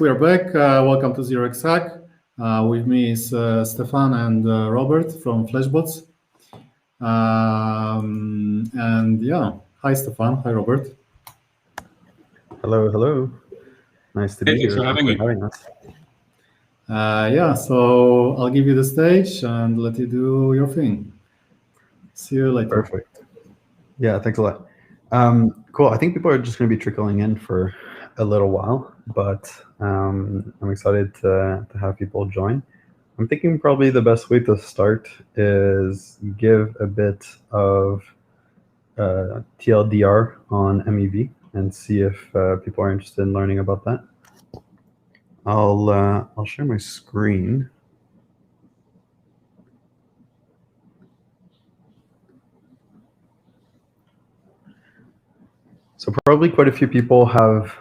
We are back. Welcome to ZeroXhack. With me is Stephane and Robert from FlashBots. And yeah, hi Stephane, hi Robert. Hello, hello. Nice to be here. Thanks for having me. Us. Yeah, so I'll give you the stage and let you do your thing. See you later. Perfect. Yeah, thanks a lot. Cool. I think people are just going to be trickling in for a little while, but I'm excited to have people join. I'm thinking probably the best way to start is give a bit of TLDR on MEV and see if people are interested in learning about that. I'll share my screen. So probably quite a few people have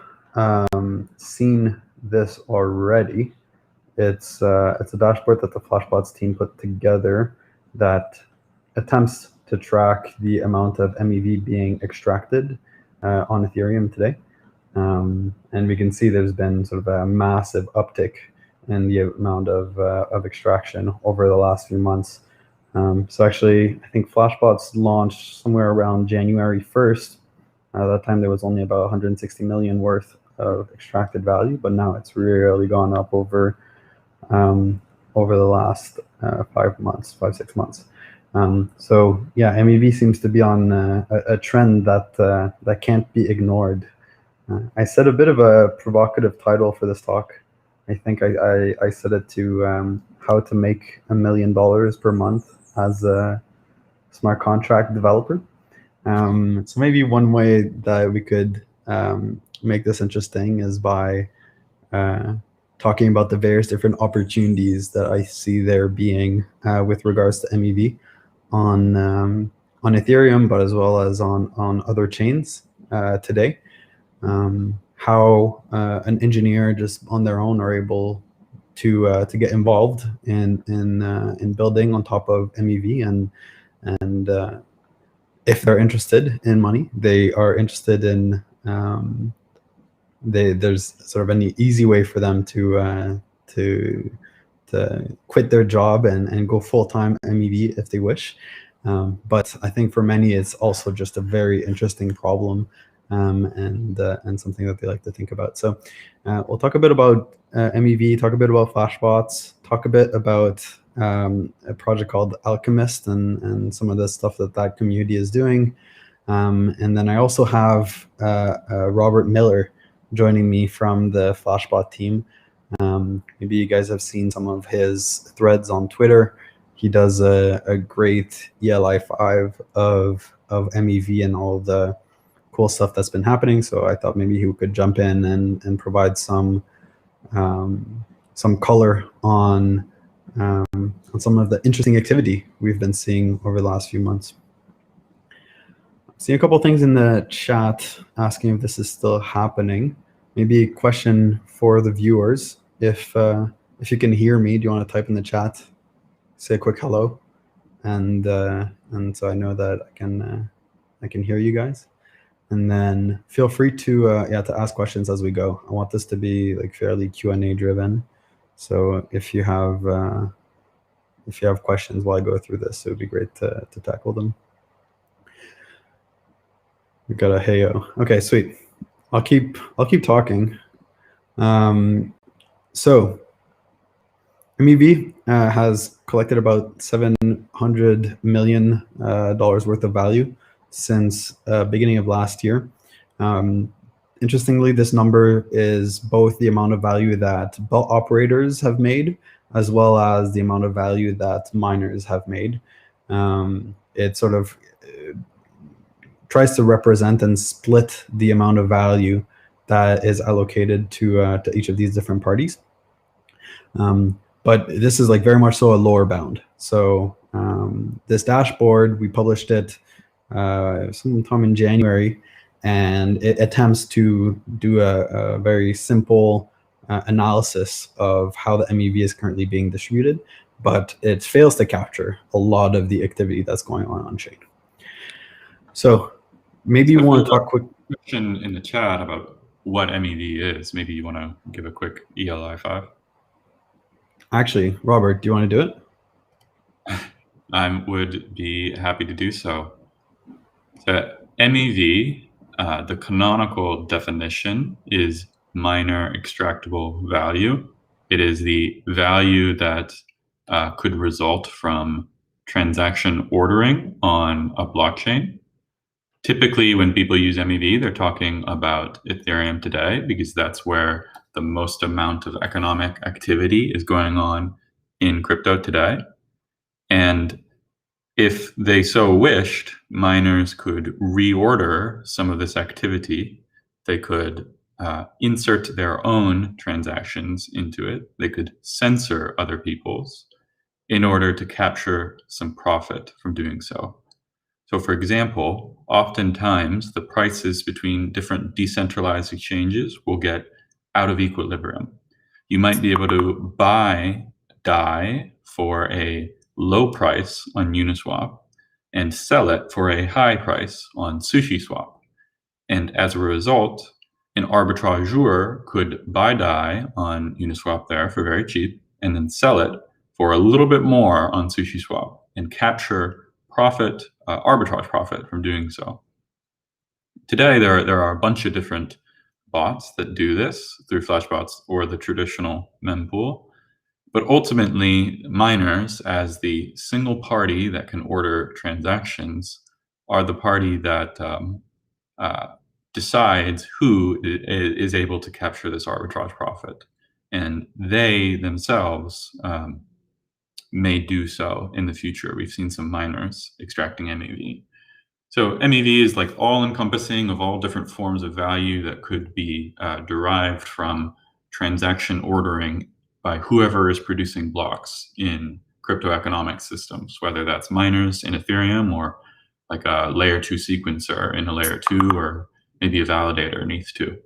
seen this already. It's a dashboard that the FlashBots team put together that attempts to track the amount of MEV being extracted on Ethereum today. And we can see there's been sort of a massive uptick in the amount of extraction over the last few months. So actually, I think FlashBots launched somewhere around January 1st. At that time, there was only about 160 million worth of extracted value, but now it's really gone up over the last 5 months, 6 months. So yeah, MEV seems to be on a trend that can't be ignored. I set a bit of a provocative title for this talk. I think I set it to how to make $1 million per month as a smart contract developer. So maybe one way that we could make this interesting is by talking about the various different opportunities that I see there being with regards to MEV on Ethereum, but as well as on other chains today. How an engineer just on their own are able to get involved in building on top of MEV, and if they're interested in money, they are interested in there's sort of an easy way for them to quit their job and go full-time MEV if they wish. But I think for many, it's also just a very interesting problem and something that they like to think about. So we'll talk a bit about MEV, talk a bit about FlashBots, talk a bit about a project called Alchemist and some of the stuff that community is doing. And then I also have Robert Miller joining me from the FlashBot team. Maybe you guys have seen some of his threads on Twitter. He does a great ELI5 of MEV and all the cool stuff that's been happening. So I thought maybe he could jump in and provide some color on some of the interesting activity we've been seeing over the last few months. Seeing a couple of things in the chat asking if this is still happening. Maybe a question for the viewers. If you can hear me, do you want to type in the chat, say a quick hello, and so I know that I can hear you guys. And then feel free to ask questions as we go. I want this to be like fairly Q&A driven. So if you have questions while I go through this, it would be great to tackle them. We got a heyo. Okay, sweet. I'll keep talking. So MEV has collected about $700 million worth of value since beginning of last year. Interestingly, this number is both the amount of value that belt operators have made, as well as the amount of value that miners have made. It sort of tries to represent and split the amount of value that is allocated to each of these different parties. But this is like very much so a lower bound. So this dashboard, we published it sometime in January, and it attempts to do a very simple analysis of how the MEV is currently being distributed, but it fails to capture a lot of the activity that's going on chain. So maybe you want to talk quick. Question in the chat about what MEV is, maybe you want to give a quick ELI5. Actually, Robert, do you want to do it? I would be happy to do so. So MEV, the canonical definition is miner extractable value. It is the value that could result from transaction ordering on a blockchain. Typically, when people use MEV, they're talking about Ethereum today because that's where the most amount of economic activity is going on in crypto today. And if they so wished, miners could reorder some of this activity. They could insert their own transactions into it. They could censor other people's in order to capture some profit from doing so. So for example, oftentimes the prices between different decentralized exchanges will get out of equilibrium. You might be able to buy DAI for a low price on Uniswap and sell it for a high price on SushiSwap. And as a result, an arbitrageur could buy DAI on Uniswap there for very cheap and then sell it for a little bit more on SushiSwap and capture profit, arbitrage profit from doing so. Today, there are a bunch of different bots that do this through FlashBots or the traditional mempool. But ultimately, miners, as the single party that can order transactions, are the party that decides who is able to capture this arbitrage profit. And they themselves may do so in the future. We've seen some miners extracting MEV. So MEV is like all-encompassing of all different forms of value that could be derived from transaction ordering by whoever is producing blocks in crypto economic systems, whether that's miners in Ethereum or like a layer 2 sequencer in a layer 2 or maybe a validator in ETH2.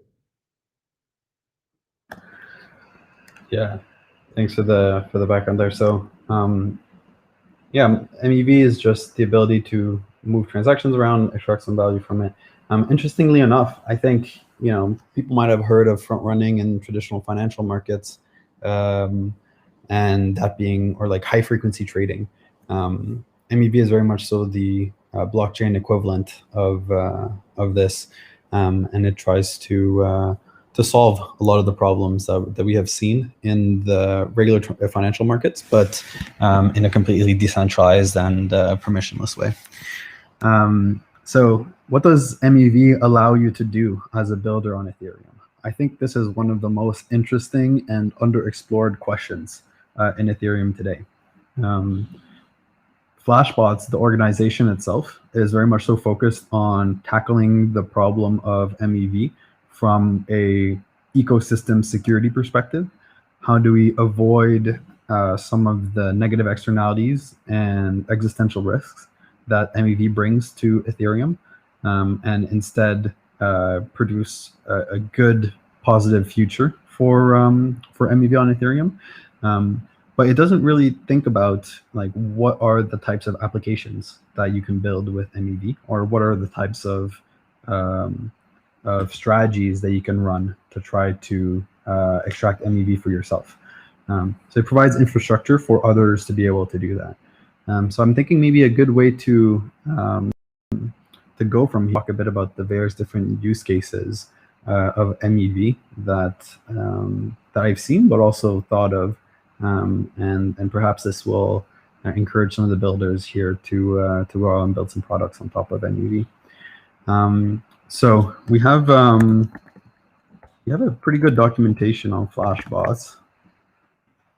Yeah, thanks for the background there. So yeah, MEV is just the ability to move transactions around, extract some value from it. Interestingly enough, I think people might have heard of front running in traditional financial markets, and that being, or like high frequency trading. MEV is very much so the blockchain equivalent of this, and it tries to solve a lot of the problems that we have seen in the regular financial markets, but in a completely decentralized and permissionless way. So what does MEV allow you to do as a builder on Ethereum? I think this is one of the most interesting and underexplored questions in Ethereum today. FlashBots, the organization itself, is very much so focused on tackling the problem of MEV from a ecosystem security perspective. How do we avoid some of the negative externalities and existential risks that MEV brings to Ethereum, and instead produce a good, positive future for MEV on Ethereum? But it doesn't really think about like what are the types of applications that you can build with MEV, or what are the types of strategies that you can run to try to extract MEV for yourself. So it provides infrastructure for others to be able to do that. So I'm thinking maybe a good way to go from here, talk a bit about the various different use cases of MEV that I've seen, but also thought of, and perhaps this will encourage some of the builders here to go out and build some products on top of MEV. So we have a pretty good documentation on FlashBots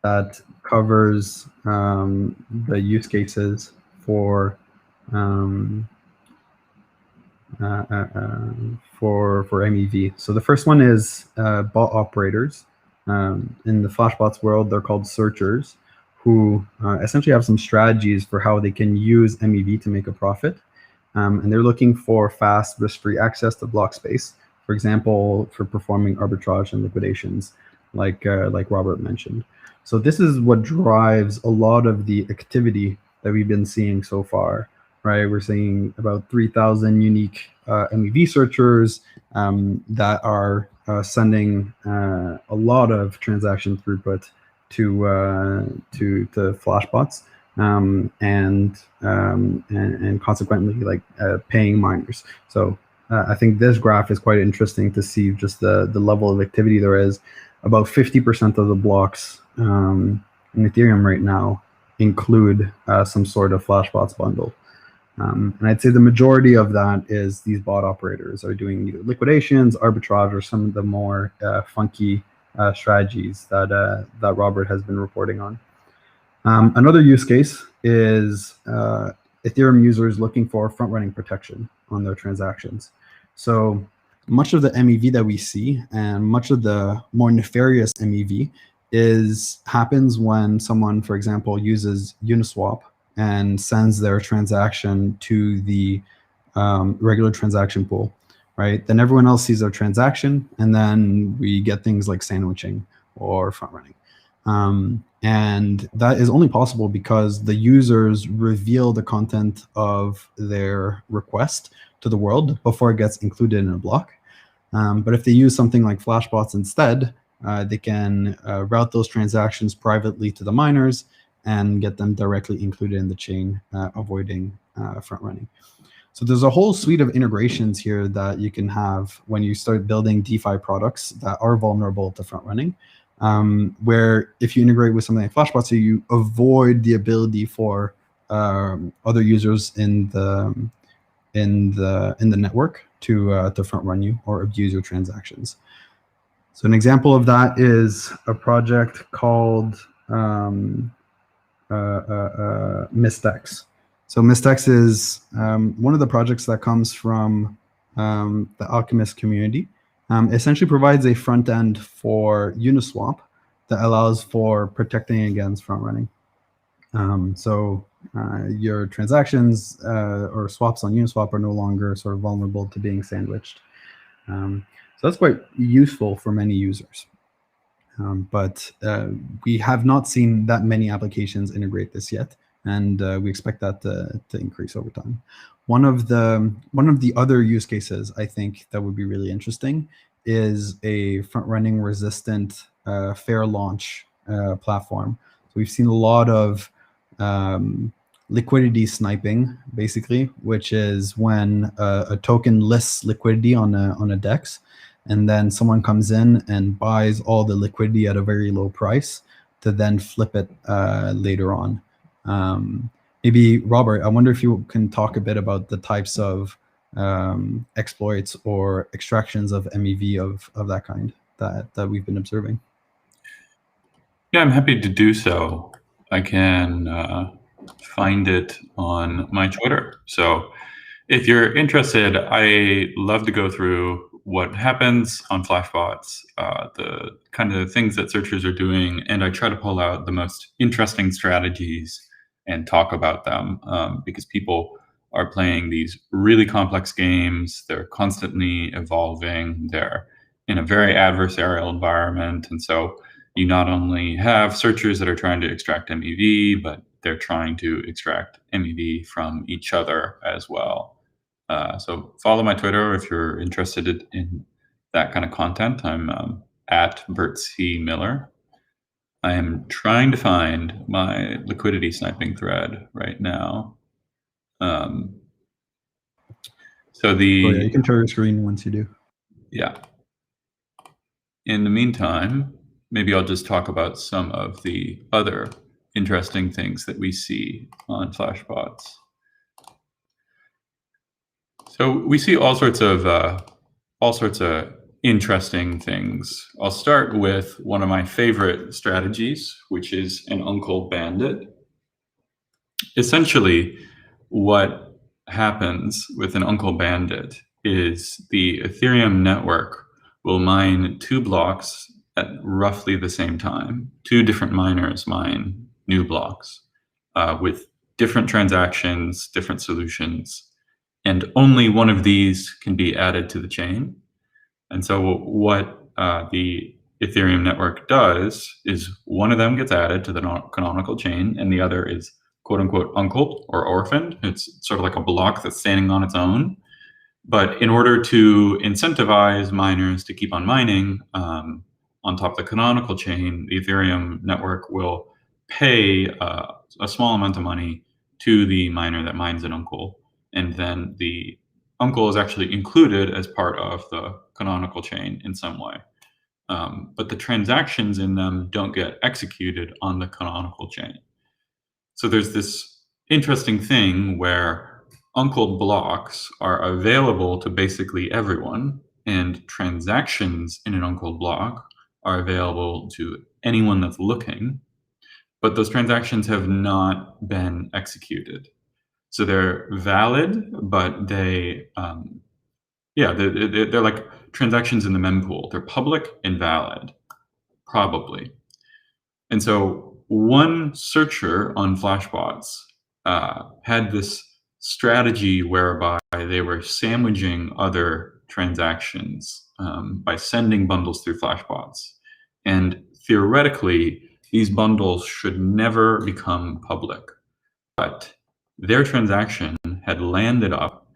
that covers the use cases for MEV. So the first one is bot operators. In the FlashBots world, they're called searchers, who essentially have some strategies for how they can use MEV to make a profit. And they're looking for fast, risk-free access to block space, for example, for performing arbitrage and liquidations, like Robert mentioned. So this is what drives a lot of the activity that we've been seeing so far, right? We're seeing about 3,000 unique MEV searchers that are sending a lot of transaction throughput to FlashBots, and consequently like paying miners. So I think this graph is quite interesting to see just the level of activity there is. About 50% of the blocks in Ethereum right now include some sort of FlashBots bundle. And I'd say the majority of that is these bot operators are doing either liquidations, arbitrage, or some of the more funky strategies that Robert has been reporting on. Another use case is Ethereum users looking for front-running protection on their transactions. So much of the MEV that we see and much of the more nefarious MEV happens when someone, for example, uses Uniswap and sends their transaction to the regular transaction pool, right? Then everyone else sees their transaction, and then we get things like sandwiching or front running. And that is only possible because the users reveal the content of their request to the world before it gets included in a block. But if they use something like FlashBots instead, they can route those transactions privately to the miners and get them directly included in the chain, avoiding front running. So there's a whole suite of integrations here that you can have when you start building DeFi products that are vulnerable to front running, where if you integrate with something like FlashBots, you avoid the ability for other users in the network to front run you or abuse your transactions. So an example of that is a project called Mystex. So Mystex is one of the projects that comes from the Alchemist community. Essentially provides a front end for Uniswap that allows for protecting against front running. So your transactions or swaps on Uniswap are no longer sort of vulnerable to being sandwiched. So that's quite useful for many users. But we have not seen that many applications integrate this yet, and we expect that to increase over time. One of the other use cases I think that would be really interesting is a front-running resistant fair launch platform. So we've seen a lot of liquidity sniping, basically, which is when a token lists liquidity on a DEX, and then someone comes in and buys all the liquidity at a very low price to then flip it later on. Maybe, Robert, I wonder if you can talk a bit about the types of exploits or extractions of MEV of that kind that we've been observing. Yeah, I'm happy to do so. I can find it on my Twitter. So if you're interested, I love to go through what happens on FlashBots, the kind of things that searchers are doing, and I try to pull out the most interesting strategies and talk about them, because people are playing these really complex games. They're constantly evolving. They're in a very adversarial environment. And so you not only have searchers that are trying to extract MEV, but they're trying to extract MEV from each other as well. So follow my Twitter if you're interested in that kind of content. I'm at Bert C. Miller. I am trying to find my liquidity sniping thread right now. So yeah, you can share your screen once you do. Yeah. In the meantime, maybe I'll just talk about some of the other interesting things that we see on FlashBots. So we see all sorts of interesting things. I'll start with one of my favorite strategies, which is an Uncle Bandit. Essentially, what happens with an Uncle Bandit is the Ethereum network will mine 2 blocks at roughly the same time. 2 different miners mine new blocks with different transactions, different solutions, and only one of these can be added to the chain. And so what the Ethereum network does is one of them gets added to the canonical chain, and the other is quote unquote uncled or orphaned. It's sort of like a block that's standing on its own. But in order to incentivize miners to keep on mining on top of the canonical chain, the Ethereum network will pay a small amount of money to the miner that mines an uncle. And then the uncle is actually included as part of the canonical chain in some way. But the transactions in them don't get executed on the canonical chain. So there's this interesting thing where uncled blocks are available to basically everyone, and transactions in an uncled block are available to anyone that's looking, but those transactions have not been executed. So they're valid, but they're like transactions in the mempool. They're public and valid, probably. And so one searcher on FlashBots had this strategy whereby they were sandwiching other transactions by sending bundles through FlashBots. And theoretically, these bundles should never become public. But their transaction had landed up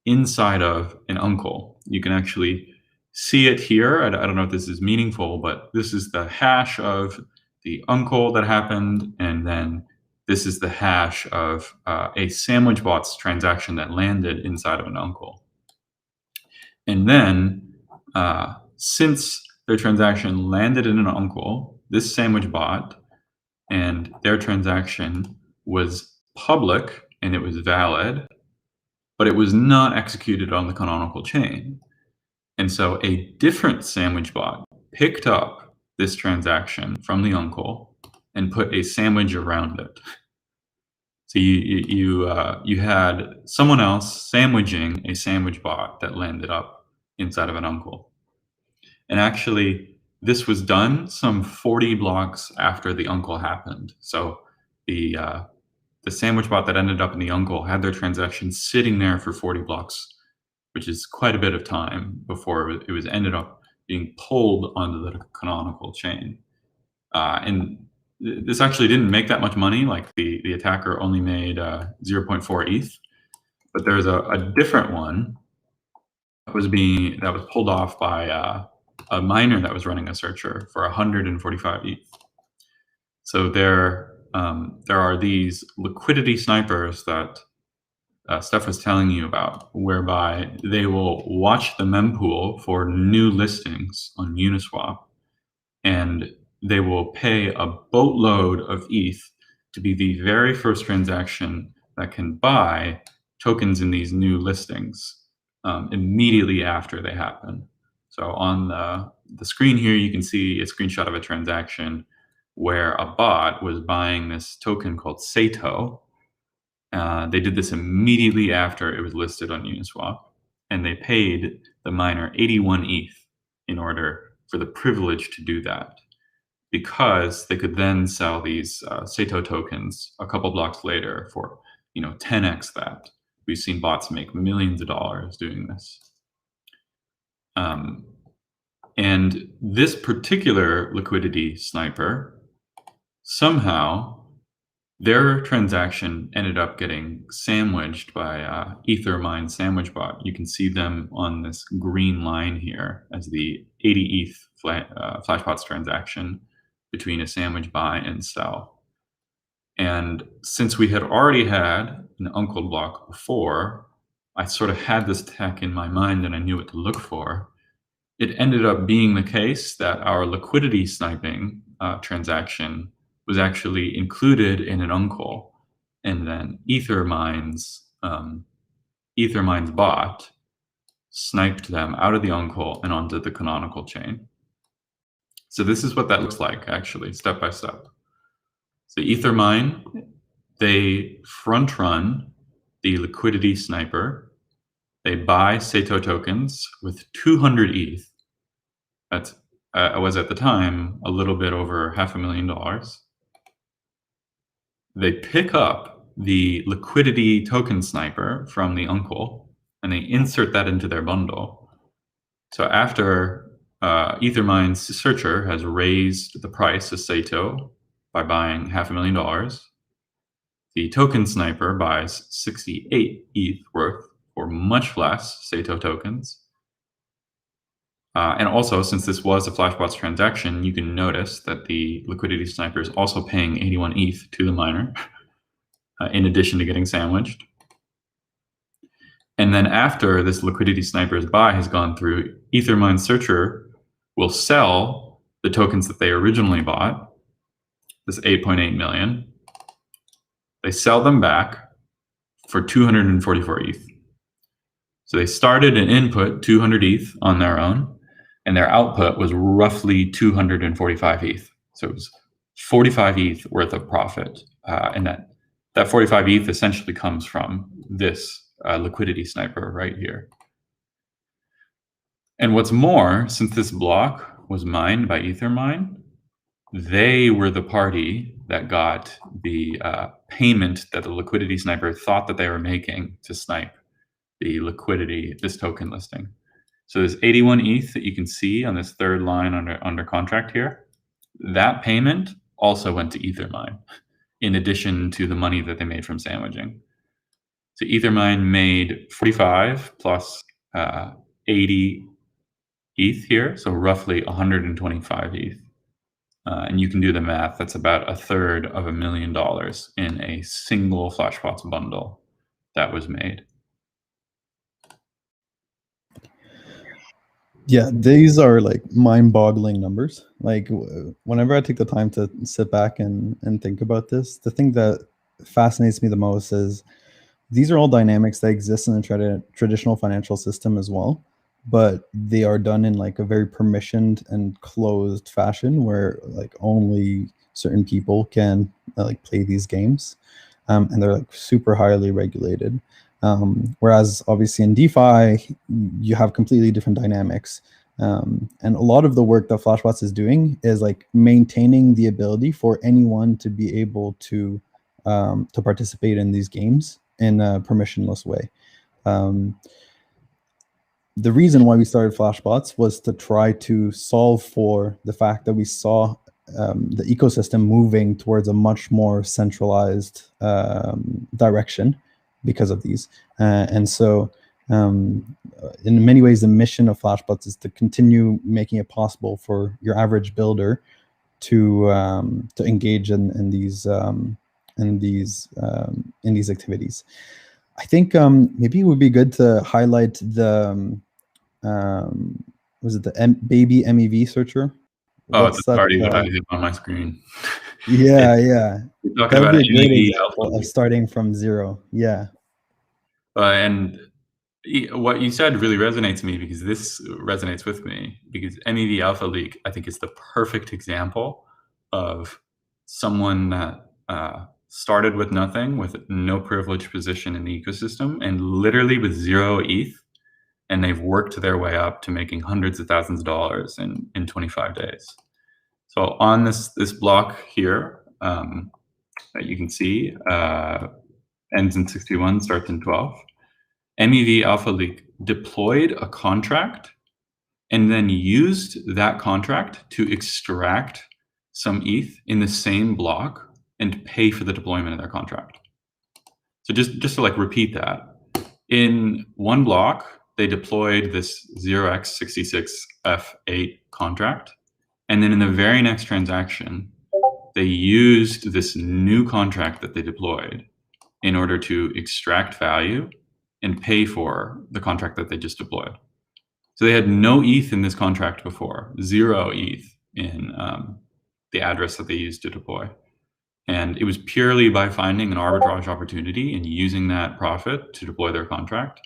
inside of an uncle. You can actually see it here. I don't know if this is meaningful, but this is the hash of the uncle that happened, and then this is the hash of a SandwichBots transaction that landed inside of an uncle. And then, since their transaction landed in an uncle, this SandwichBot and their transaction was public and it was valid, but it was not executed on the canonical chain. And so a different SandwichBot picked up this transaction from the uncle and put a sandwich around it. So you had someone else sandwiching a SandwichBot that landed up inside of an uncle. And actually, this was done some 40 blocks after the uncle happened. So the SandwichBot that ended up in the uncle had their transaction sitting there for 40 blocks, which is quite a bit of time before it was ended up being pulled onto the canonical chain. And this actually didn't make that much money. Like the attacker only made 0.4 ETH, but there's a different one that was pulled off by a miner that was running a searcher for 145 ETH. So there are these liquidity snipers that Steph was telling you about, whereby they will watch the mempool for new listings on Uniswap, and they will pay a boatload of ETH to be the very first transaction that can buy tokens in these new listings immediately after they happen. So on the screen here, you can see a screenshot of a transaction where a bot was buying this token called Sato. They did this immediately after it was listed on Uniswap, and they paid the miner 81 ETH in order for the privilege to do that, because they could then sell these Sato tokens a couple blocks later for 10x that. We've seen bots make millions of dollars doing this. And this particular liquidity sniper, somehow their transaction ended up getting sandwiched by Ethermine SandwichBot. You can see them on this green line here as the 80 ETH FlashBots transaction between a sandwich buy and sell. And since we had already had an uncled block before, I sort of had this tech in my mind and I knew what to look for. It ended up being the case that our liquidity sniping transaction was actually included in an uncle, and then Ethermine's bot sniped them out of the uncle and onto the canonical chain. So this is what that looks like, actually, step by step. So Ethermine, they front run the liquidity sniper. They buy Sato tokens with 200 ETH. That's was at the time a little bit over $500,000. They pick up the liquidity token sniper from the uncle and they insert that into their bundle. So after Ethermine's searcher has raised the price of Sato by buying $500,000, the token sniper buys 68 ETH worth for much less Sato tokens. And also, since this was a FlashBots transaction, you can notice that the Liquidity Sniper is also paying 81 ETH to the miner, in addition to getting sandwiched. And then after this Liquidity Sniper's buy has gone through, Ethermine Searcher will sell the tokens that they originally bought, this 8.8 million. They sell them back for 244 ETH. So they started an input 200 ETH on their own, and their output was roughly 245 ETH. So it was 45 ETH worth of profit. And that 45 ETH essentially comes from this Liquidity Sniper right here. And what's more, since this block was mined by Ethermine, they were the party that got the payment that the Liquidity Sniper thought that they were making to snipe the liquidity, this token listing. So this 81 ETH that you can see on this third line under contract here, that payment also went to Ethermine, in addition to the money that they made from sandwiching. So Ethermine made 45 plus 80 ETH here, so roughly 125 ETH. And you can do the math. That's about $250,000 in a single FlashBots bundle that was made. Yeah, these are like mind-boggling numbers. Like whenever I take the time to sit back and think about this, the thing that fascinates me the most is these are all dynamics that exist in the traditional financial system as well, but they are done in like a very permissioned and closed fashion where like only certain people can like play these games, and they're like super highly regulated. Whereas obviously in DeFi, you have completely different dynamics. And a lot of the work that FlashBots is doing is like maintaining the ability for anyone to be able to participate in these games in a permissionless way. The reason why we started FlashBots was to try to solve for the fact that we saw the ecosystem moving towards a much more centralized direction because of these. And so in many ways, the mission of FlashBots is to continue making it possible for your average builder to engage in these activities. I think maybe it would be good to highlight the was it the baby MEV searcher? Oh, that's already what I have on my screen. Yeah, yeah. That would be a great example of starting from zero. Yeah. And what you said really resonates with me, because this resonates with me, because MEV Alpha Leak, I think, is the perfect example of someone that started with nothing, with no privileged position in the ecosystem, and literally with 0 ETH, and they've worked their way up to making hundreds of thousands of dollars in 25 days. So on this block here, that you can see, ends in 61, starts in 12. MEV Alpha Leak deployed a contract and then used that contract to extract some ETH in the same block and pay for the deployment of their contract. So just to like repeat that, in one block, they deployed this 0x66F8 contract. And then in the very next transaction, they used this new contract that they deployed in order to extract value and pay for the contract that they just deployed. So they had no ETH in this contract before, 0 ETH in the address that they used to deploy. And it was purely by finding an arbitrage opportunity and using that profit to deploy their contract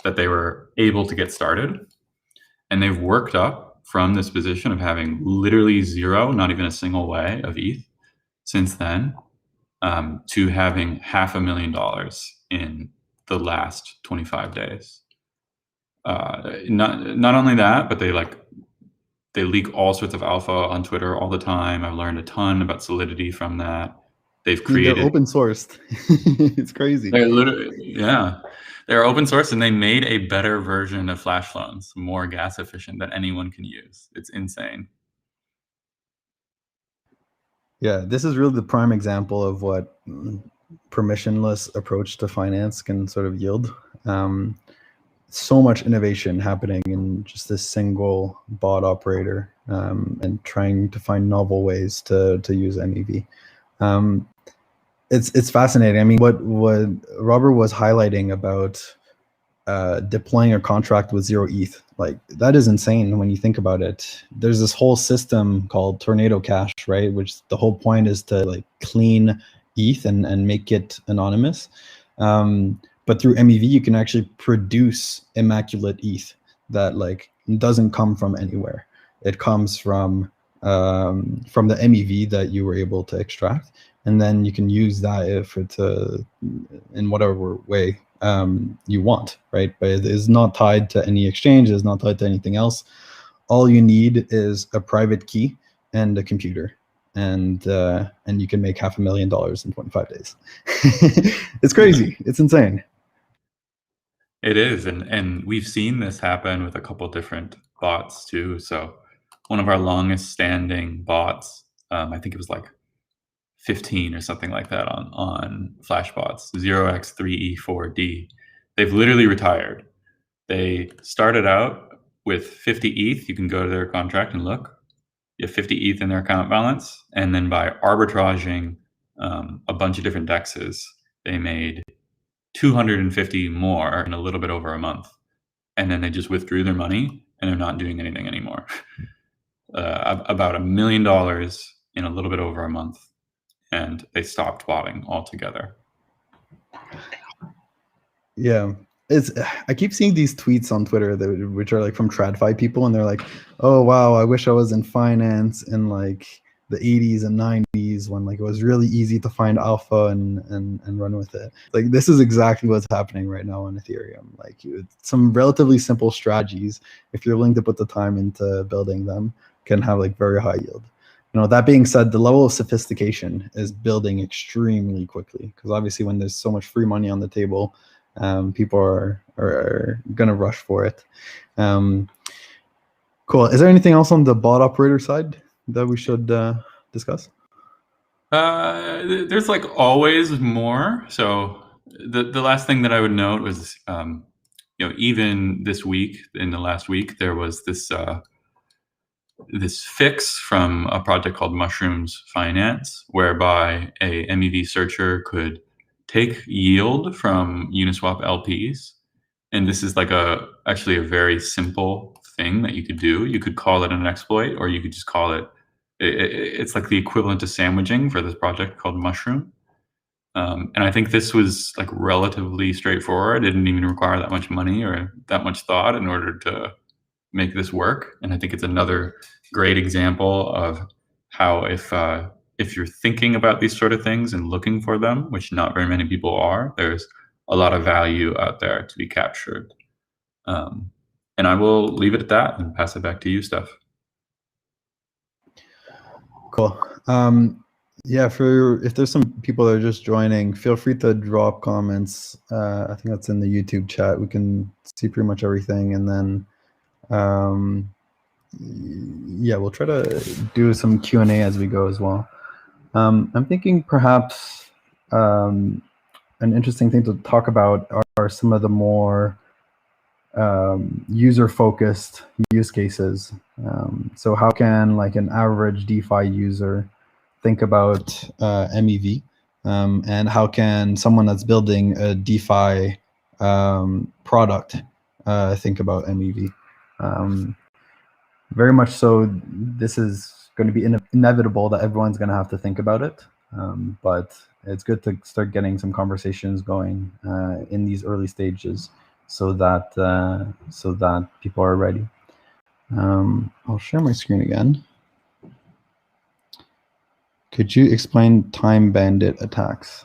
that they were able to get started. And they've worked up from this position of having literally 0, not even a single way of ETH since then, to having $500,000 in the last 25 days. Not only that, but they leak all sorts of alpha on Twitter all the time. I've learned a ton about Solidity from that. They've created, they're open sourced. It's crazy. They're literally, yeah, they're open source, and they made a better version of Flash phones, more gas efficient, that anyone can use. It's insane. Yeah, this is really the prime example of what permissionless approach to finance can sort of yield. so much innovation happening in just this single bot operator, and trying to find novel ways to use MEV. It's fascinating. I mean, what Robert was highlighting about deploying a contract with 0 ETH, like that is insane when you think about it. There's this whole system called Tornado Cash, right? Which the whole point is to like clean ETH and make it anonymous. But through MEV, you can actually produce immaculate ETH that like doesn't come from anywhere. It comes from the MEV that you were able to extract, and then you can use that in whatever way you want, right? But it is not tied to any exchange. It is not tied to anything else. All you need is a private key and a computer, and you can make $500,000 in 25 days. It's crazy. It's insane. It is, and we've seen this happen with a couple different bots too. So one of our longest standing bots, I think it was like 15 or something like that on FlashBots, 0x3e4d. They've literally retired. They started out with 50 ETH. You can go to their contract and look. You have 50 ETH in their account balance. And then by arbitraging a bunch of different dexes, they made 250 more in a little bit over a month. And then they just withdrew their money and they're not doing anything anymore. About $1 million in a little bit over a month. And they stopped botting altogether. Yeah. I keep seeing these tweets on Twitter which are like from TradFi people, and they're like, oh wow, I wish I was in finance in like the 80s and 90s when like it was really easy to find alpha and run with it. Like this is exactly what's happening right now on Ethereum. Like some relatively simple strategies, if you're willing to put the time into building them, can have like very high yield. You know, that being said, the level of sophistication is building extremely quickly, because obviously when there's so much free money on the table, people are gonna rush for it. Cool. Is there anything else on the bot operator side that we should discuss? There's like always more. So the last thing that I would note was, even this week, in the last week, there was this fix from a project called Mushrooms Finance, whereby a MEV searcher could take yield from Uniswap LPs. And this is like actually a very simple thing that you could do. You could call it an exploit, or you could just call it's like the equivalent to sandwiching for this project called Mushroom. And I think this was like relatively straightforward. It didn't even require that much money or that much thought in order to make this work. And I think it's another great example of how if you're thinking about these sort of things and looking for them, which not very many people are, there's a lot of value out there to be captured. And I will leave it at that and pass it back to you, Steph. Cool. Yeah, if there's some people that are just joining, feel free to drop comments. I think that's in the YouTube chat. We can see pretty much everything, and then yeah, we'll try to do some Q&A as we go as well. I'm thinking perhaps an interesting thing to talk about are some of the more user-focused use cases. So how can like an average DeFi user think about MEV, and how can someone that's building a DeFi product think about MEV? Very much so, this is going to be inevitable that everyone's going to have to think about it, but it's good to start getting some conversations going in these early stages, so that people are ready. I'll share my screen again. Could you explain time bandit attacks?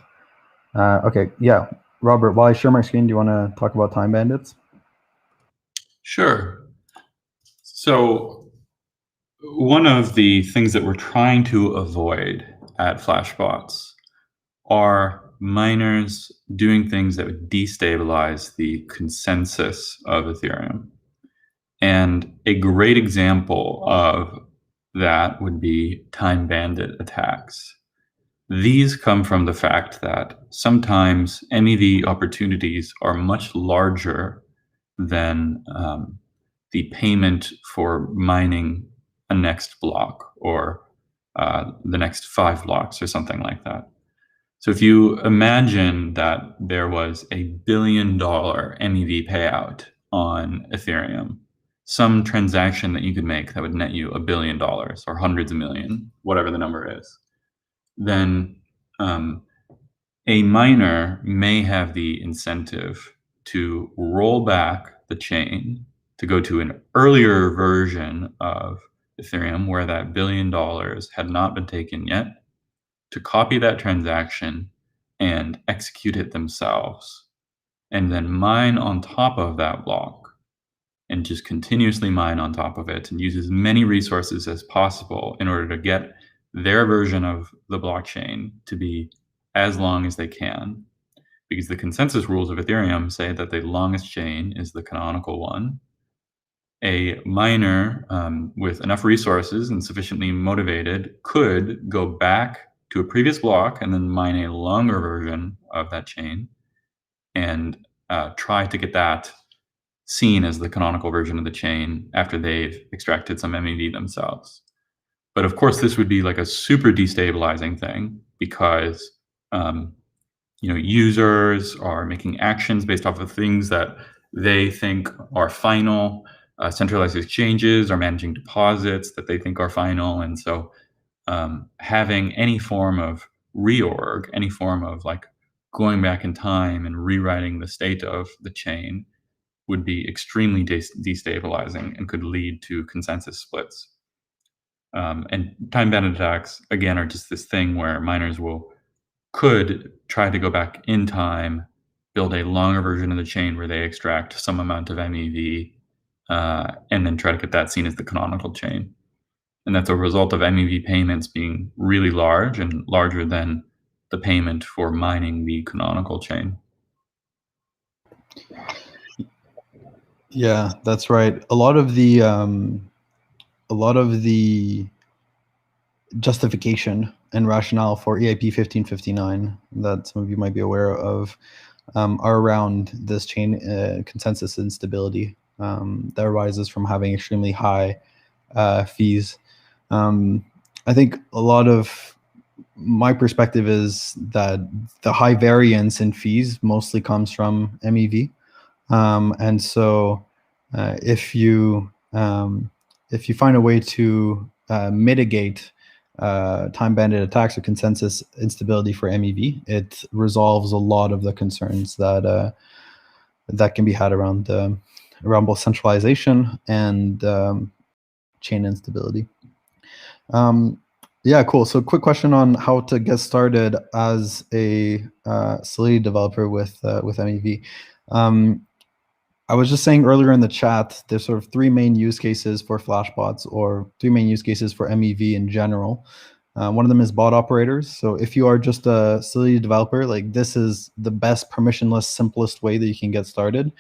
Okay, yeah. Robert, while I share my screen, do you want to talk about time bandits? Sure. So one of the things that we're trying to avoid at FlashBots are miners doing things that would destabilize the consensus of Ethereum. And a great example of that would be time bandit attacks. These come from the fact that sometimes MEV opportunities are much larger than the payment for mining a next block or the next 5 blocks or something like that. So if you imagine that there was $1 billion MEV payout on Ethereum, some transaction that you could make that would net you $1 billion or hundreds of million, whatever the number is, then a miner may have the incentive to roll back the chain to go to an earlier version of Ethereum where that $1 billion had not been taken yet, to copy that transaction and execute it themselves, and then mine on top of that block and just continuously mine on top of it and use as many resources as possible in order to get their version of the blockchain to be as long as they can. Because the consensus rules of Ethereum say that the longest chain is the canonical one. A miner with enough resources and sufficiently motivated could go back to a previous block and then mine a longer version of that chain and try to get that seen as the canonical version of the chain after they've extracted some MEV themselves. But of course, this would be like a super destabilizing thing because users are making actions based off of things that they think are final. Centralized exchanges are managing deposits that they think are final. And so having any form of reorg, any form of like going back in time and rewriting the state of the chain would be extremely destabilizing and could lead to consensus splits. And time-bounded attacks, again, are just this thing where miners could try to go back in time, build a longer version of the chain where they extract some amount of MEV, and then try to get that seen as the canonical chain. And that's a result of MEV payments being really large and larger than the payment for mining the canonical chain. Yeah, that's right. A lot of the justification and rationale for EIP 1559 that some of you might be aware of are around this chain consensus instability that arises from having extremely high fees. I think a lot of my perspective is that the high variance in fees mostly comes from MEV. And so if you find a way to mitigate time-banded attacks or consensus instability for MEV, it resolves a lot of the concerns that that can be had around both centralization and chain instability. Yeah, cool. So quick question on how to get started as a Solidity developer with MEV. I was just saying earlier in the chat, there's sort of 3 main use cases for FlashBots, or 3 main use cases for MEV in general. One of them is bot operators. So if you are just a Solidity developer, like this is the best permissionless, simplest way that you can get started.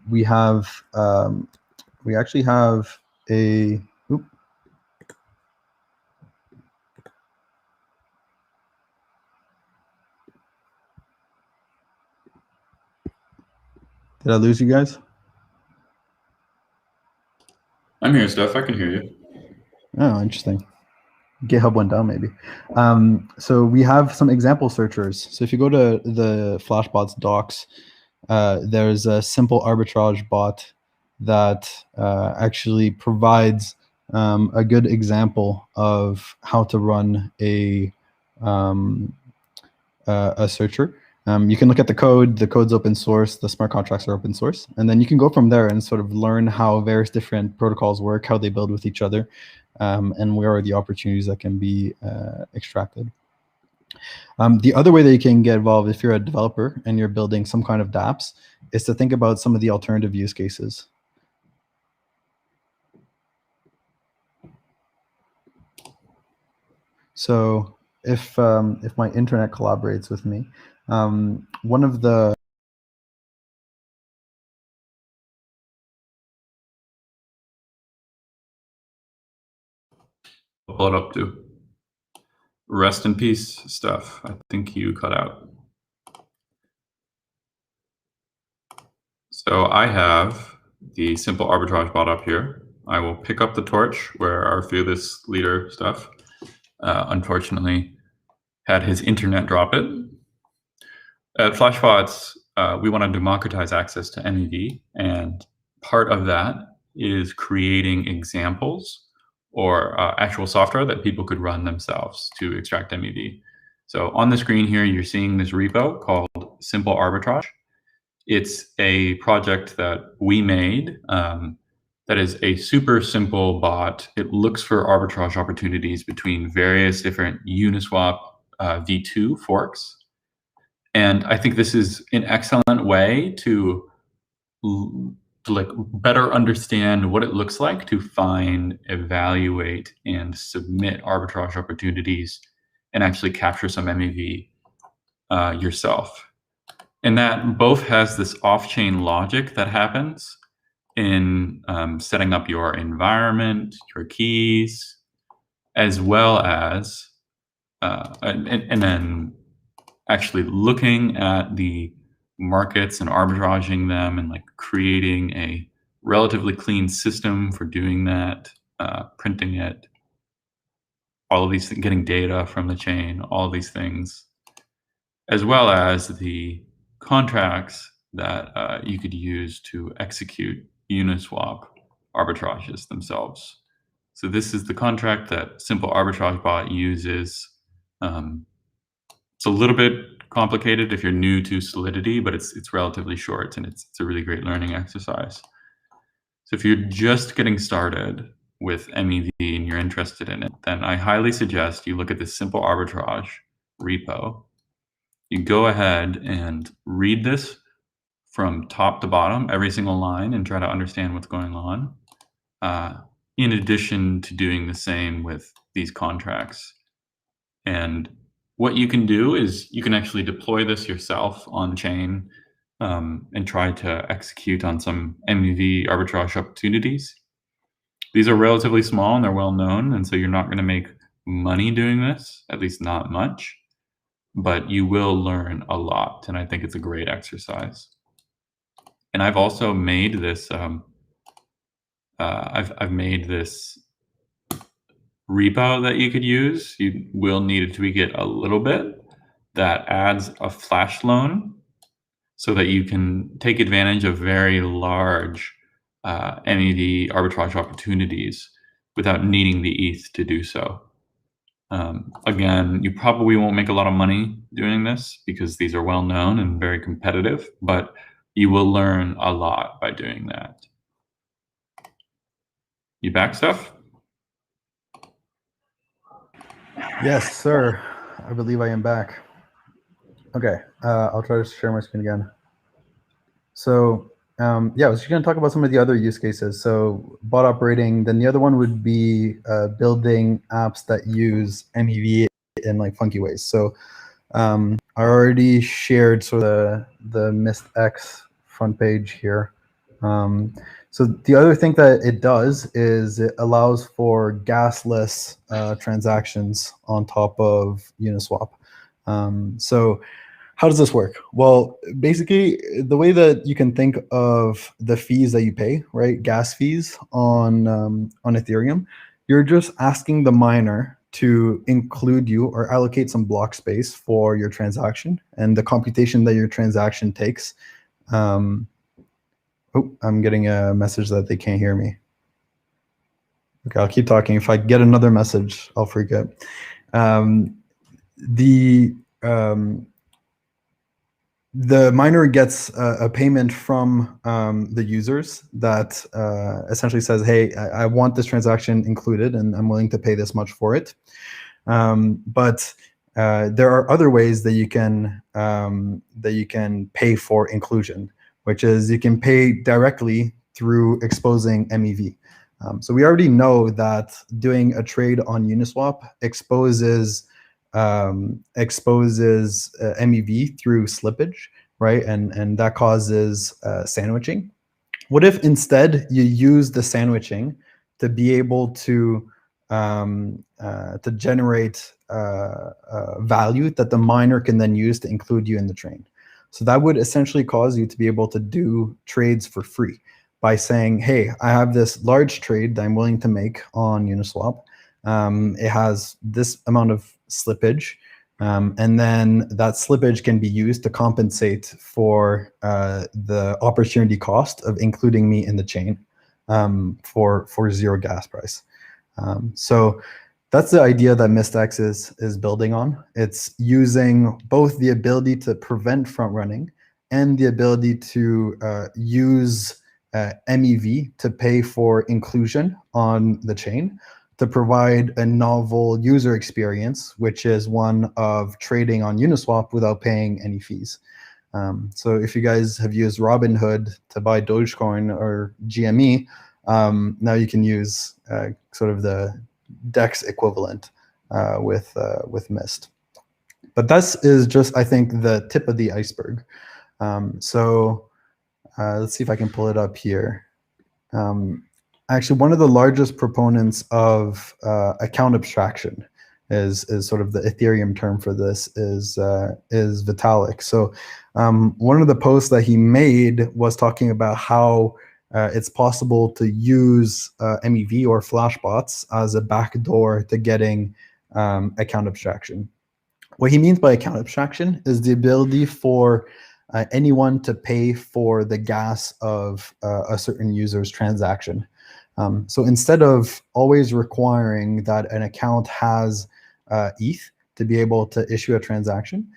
We actually have a, Did I lose you guys? I'm here, Steph. I can hear you. Oh, interesting. GitHub went down, maybe. So we have some example searchers. So if you go to the FlashBots docs, there's a simple arbitrage bot that actually provides a good example of how to run a searcher. You can look at the code. The code's open source. The smart contracts are open source. And then you can go from there and sort of learn how various different protocols work, how they build with each other, and where are the opportunities that can be extracted. The other way that you can get involved if you're a developer and you're building some kind of dApps is to think about some of the alternative use cases. So if my internet collaborates with me, one of the I'll pull it up too. Rest in peace, Steph. I think you cut out. So I have the simple arbitrage bot up here. I will pick up the torch where our fearless leader stuff unfortunately had his internet drop it. At FlashBots, we want to democratize access to MEV, and part of that is creating examples or actual software that people could run themselves to extract MEV. So on the screen here, you're seeing this repo called Simple Arbitrage. It's a project that we made that is a super simple bot. It looks for arbitrage opportunities between various different Uniswap v2 forks. And I think this is an excellent way to like better understand what it looks like to find, evaluate, and submit arbitrage opportunities and actually capture some MEV yourself. And that both has this off-chain logic that happens in setting up your environment, your keys, as well as, and then actually looking at the markets and arbitraging them and like creating a relatively clean system for doing that, printing it, all of these things, getting data from the chain, all of these things, as well as the contracts that you could use to execute Uniswap arbitrages themselves. So this is the contract that Simple Arbitrage Bot uses. It's a little bit complicated if you're new to Solidity, but it's relatively short, and it's a really great learning exercise. So if you're just getting started with MEV and you're interested in it, then I highly suggest you look at this Simple Arbitrage repo. You go ahead and read this from top to bottom, every single line, and try to understand what's going on, in addition to doing the same with these contracts. And what you can do is you can actually deploy this yourself on chain and try to execute on some MEV arbitrage opportunities. These are relatively small and they're well known, and so you're not going to make money doing this, at least not much, but you will learn a lot, and I think it's a great exercise. And I've also made this, I've made this repo that you could use. You will need to tweak it a little bit. That adds a flash loan so that you can take advantage of very large MEV arbitrage opportunities without needing the ETH to do so. Again, you probably won't make a lot of money doing this because these are well known and very competitive, but you will learn a lot by doing that. You back, Steph? Yes, sir. I believe I am back. Okay, I'll try to share my screen again. So yeah, I was just going to talk about some of the other use cases. So bot operating, then the other one would be building apps that use MEV in like funky ways. So I already shared sort of the MistX front page here. So the other thing that it does is it allows for gasless transactions on top of Uniswap. So how does this work? Well, basically, the way that you can think of the fees that you pay, right, gas fees on Ethereum, you're just asking the miner to include you or allocate some block space for your transaction and the computation that your transaction takes. Oh, I'm getting a message that they can't hear me. Okay, I'll keep talking. If I get another message, I'll freak out. The miner gets a payment from the users that essentially says, hey, I want this transaction included and I'm willing to pay this much for it. But there are other ways that you can pay for inclusion, which is you can pay directly through exposing MEV. So we already know that doing a trade on Uniswap exposes MEV through slippage, right? And that causes sandwiching. What if instead you use the sandwiching to be able to generate value that the miner can then use to include you in the train? So that would essentially cause you to be able to do trades for free by saying, hey, I have this large trade that I'm willing to make on Uniswap. It has this amount of slippage. And then that slippage can be used to compensate for the opportunity cost of including me in the chain for zero gas price. So that's the idea that MistX is building on. It's using both the ability to prevent front running and the ability to use MEV to pay for inclusion on the chain, to provide a novel user experience, which is one of trading on Uniswap without paying any fees. So if you guys have used Robinhood to buy Dogecoin or GME, now you can use sort of the DEX equivalent with Mist. But this is just, I think, the tip of the iceberg. So let's see if I can pull it up here. Actually, one of the largest proponents of account abstraction is sort of the Ethereum term for this is Vitalik. So one of the posts that he made was talking about how it's possible to use MEV or FlashBots as a backdoor to getting account abstraction. What he means by account abstraction is the ability for anyone to pay for the gas of a certain user's transaction. So instead of always requiring that an account has ETH to be able to issue a transaction,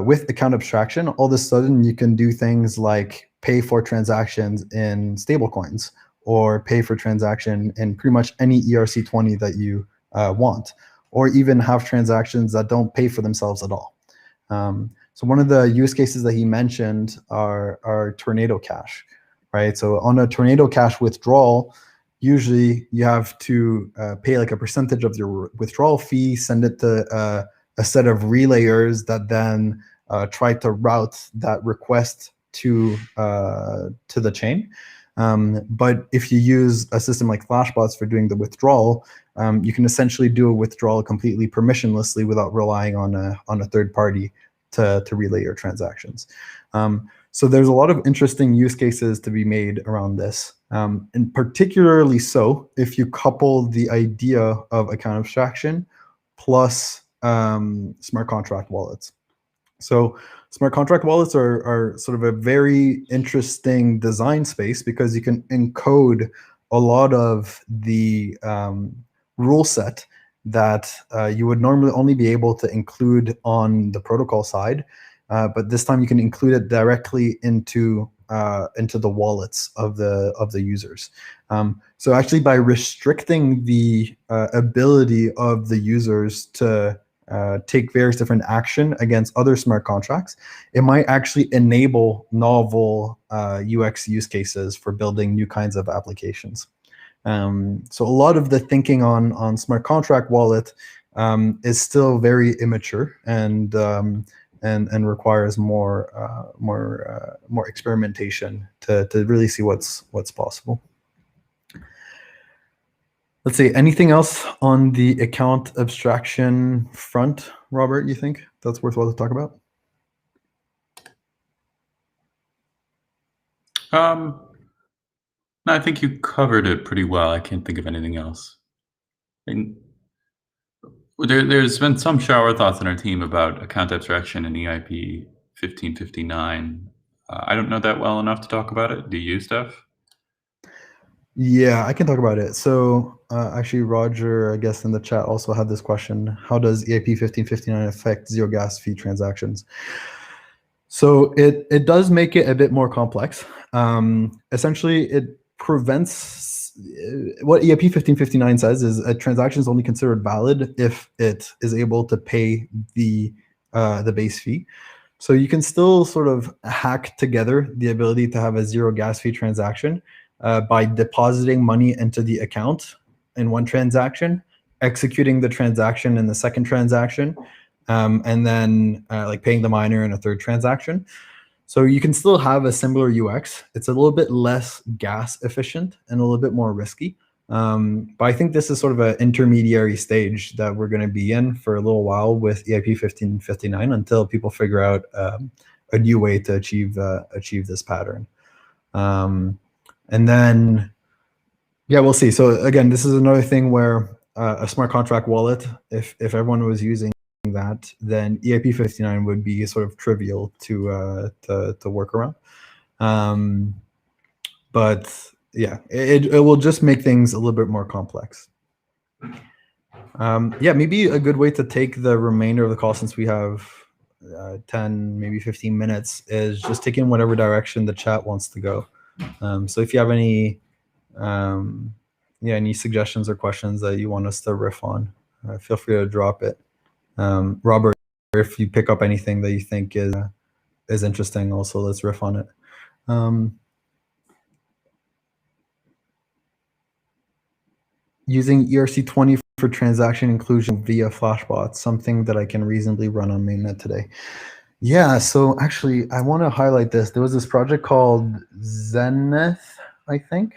with account abstraction, all of a sudden you can do things like pay for transactions in stablecoins or pay for transaction in pretty much any ERC20 that you want, or even have transactions that don't pay for themselves at all. So one of the use cases that he mentioned are Tornado Cash, right? So on a Tornado Cash withdrawal, usually you have to pay like a percentage of your withdrawal fee, send it to a set of relayers that then try to route that request to the chain. But if you use a system like FlashBots for doing the withdrawal, you can essentially do a withdrawal completely permissionlessly without relying on a third party to relay your transactions. So there's a lot of interesting use cases to be made around this, and particularly so if you couple the idea of account abstraction plus smart contract wallets. So smart contract wallets are sort of a very interesting design space because you can encode a lot of the rule set that you would normally only be able to include on the protocol side, but this time you can include it directly into the wallets of the users. So actually, by restricting the ability of the users to take various different action against other smart contracts, it might actually enable novel UX use cases for building new kinds of applications. So a lot of the thinking on smart contract wallet is still very immature and requires more experimentation to really see what's possible. Let's see, anything else on the account abstraction front, Robert, you think that's worthwhile to talk about? No, I think you covered it pretty well. I can't think of anything else. And there's been some shower thoughts in our team about account abstraction and EIP 1559. I don't know that well enough to talk about it. Do you, Steph? Yeah, I can talk about it. So actually, Roger, I guess in the chat also had this question: how does EIP 1559 affect zero gas fee transactions? So it does make it a bit more complex. Essentially, it prevents what EIP 1559 says is a transaction is only considered valid if it is able to pay the base fee. So you can still sort of hack together the ability to have a zero gas fee transaction by depositing money into the account in one transaction, executing the transaction in the second transaction, and then like paying the miner in a third transaction. So you can still have a similar UX. It's a little bit less gas efficient and a little bit more risky. But I think this is sort of an intermediary stage that we're going to be in for a little while with EIP 1559 until people figure out a new way to achieve this pattern. And then, yeah, we'll see. So again, this is another thing where a smart contract wallet, if everyone was using that, then EIP59 would be sort of trivial to work around. But yeah, it will just make things a little bit more complex. Yeah, maybe a good way to take the remainder of the call, since we have 10, maybe 15 minutes, is just take in whatever direction the chat wants to go. So if you have any any suggestions or questions that you want us to riff on, feel free to drop it. Robert, if you pick up anything that you think is interesting, also let's riff on it. Using ERC20 for transaction inclusion via FlashBots, something that I can reasonably run on mainnet today. Yeah, so actually, I want to highlight this. There was this project called Zenith, I think.